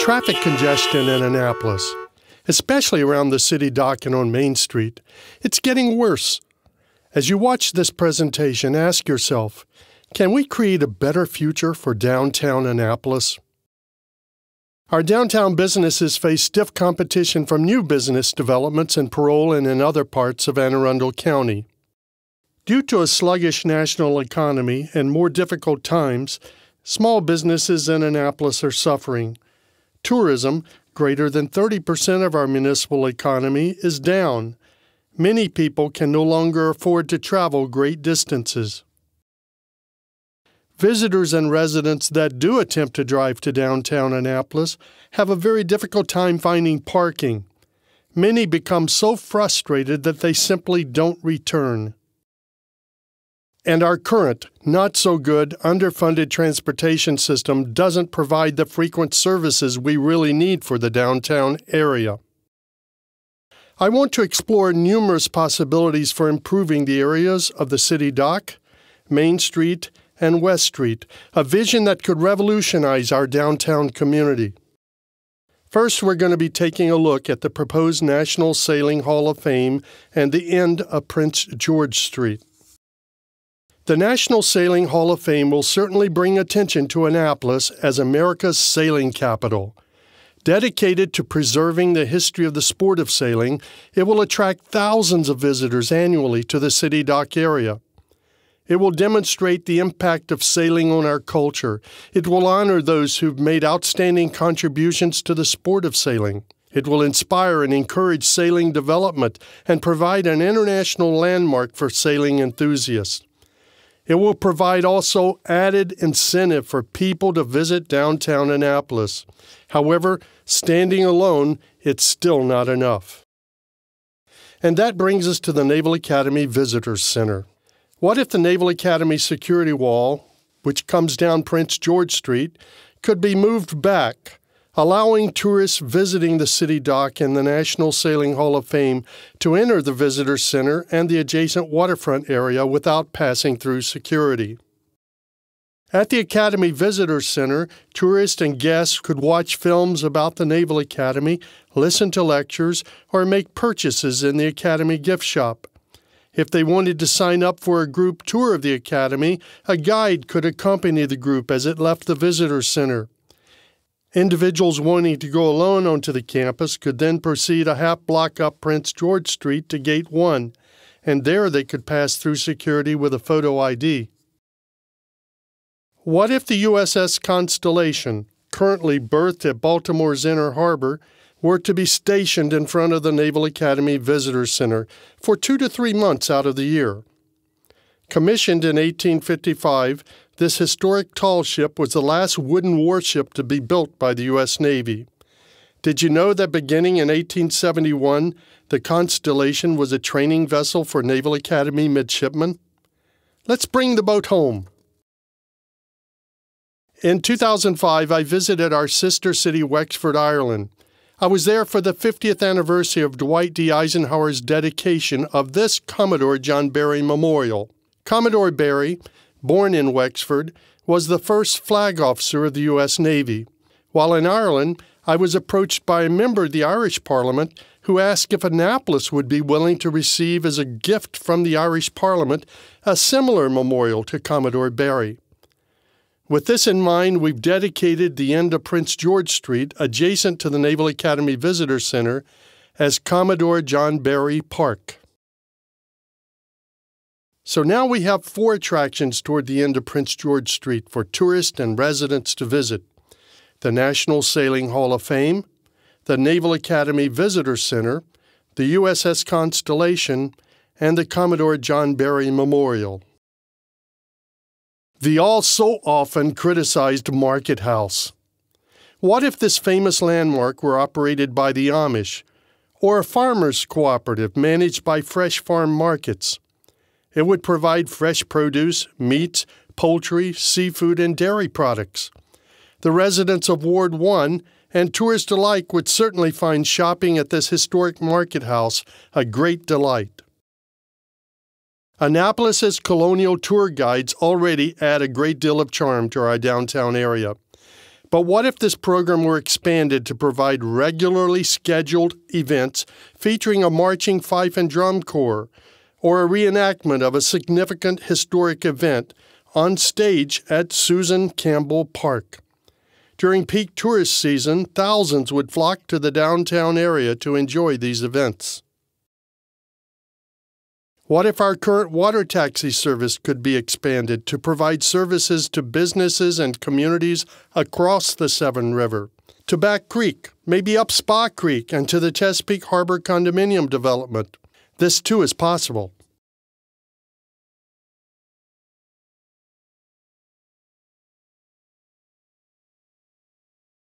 Traffic congestion in Annapolis, especially around the city dock and on Main Street. It's getting worse. As you watch this presentation, ask yourself, can we create a better future for downtown Annapolis? Our downtown businesses face stiff competition from new business developments in Parole and in other parts of Anne Arundel County. Due to a sluggish national economy and more difficult times, small businesses in Annapolis are suffering. Tourism, greater than 30% of our municipal economy, is down. Many people can no longer afford to travel great distances. Visitors and residents that do attempt to drive to downtown Annapolis have a very difficult time finding parking. Many become so frustrated that they simply don't return. And our current, not-so-good, underfunded transportation system doesn't provide the frequent services we really need for the downtown area. I want to explore numerous possibilities for improving the areas of the city dock, Main Street, and West Street, a vision that could revolutionize our downtown community. First, we're going to be taking a look at the proposed National Sailing Hall of Fame and the end of Prince George Street. The National Sailing Hall of Fame will certainly bring attention to Annapolis as America's sailing capital. Dedicated to preserving the history of the sport of sailing, it will attract thousands of visitors annually to the city dock area. It will demonstrate the impact of sailing on our culture. It will honor those who've made outstanding contributions to the sport of sailing. It will inspire and encourage sailing development and provide an international landmark for sailing enthusiasts. It will provide also added incentive for people to visit downtown Annapolis. However, standing alone, it's still not enough. And that brings us to the Naval Academy Visitors Center. What if the Naval Academy security wall, which comes down Prince George Street, could be moved back, allowing tourists visiting the city dock and the National Sailing Hall of Fame to enter the Visitors Center and the adjacent waterfront area without passing through security. At the Academy Visitors Center, tourists and guests could watch films about the Naval Academy, listen to lectures, or make purchases in the Academy gift shop. If they wanted to sign up for a group tour of the Academy, a guide could accompany the group as it left the Visitors Center. Individuals wanting to go alone onto the campus could then proceed a half block up Prince George Street to Gate 1, and there they could pass through security with a photo ID. What if the USS Constellation, currently berthed at Baltimore's Inner Harbor, were to be stationed in front of the Naval Academy Visitors Center for 2 to 3 months out of the year? Commissioned in 1855, this historic tall ship was the last wooden warship to be built by the U.S. Navy. Did you know that beginning in 1871, the Constellation was a training vessel for Naval Academy midshipmen? Let's bring the boat home. In 2005, I visited our sister city, Wexford, Ireland. I was there for the 50th anniversary of Dwight D. Eisenhower's dedication of this Commodore John Barry Memorial. Commodore Barry, born in Wexford, was the first flag officer of the U.S. Navy. While in Ireland, I was approached by a member of the Irish Parliament who asked if Annapolis would be willing to receive as a gift from the Irish Parliament a similar memorial to Commodore Barry. With this in mind, we've dedicated the end of Prince George Street, adjacent to the Naval Academy Visitor Center, as Commodore John Barry Park. So now we have 4 attractions toward the end of Prince George Street for tourists and residents to visit: the National Sailing Hall of Fame, the Naval Academy Visitor Center, the USS Constellation, and the Commodore John Barry Memorial. The all-so-often criticized Market House. What if this famous landmark were operated by the Amish, or a farmers' cooperative managed by Fresh Farm Markets? It would provide fresh produce, meats, poultry, seafood, and dairy products. The residents of Ward 1 and tourists alike would certainly find shopping at this historic market house a great delight. Annapolis's colonial tour guides already add a great deal of charm to our downtown area. But what if this program were expanded to provide regularly scheduled events featuring a marching fife and drum corps, or a reenactment of a significant historic event on stage at Susan Campbell Park? During peak tourist season, thousands would flock to the downtown area to enjoy these events. What if our current water taxi service could be expanded to provide services to businesses and communities across the Severn River, to Back Creek, maybe up Spa Creek, and to the Chesapeake Harbor condominium development? This too is possible.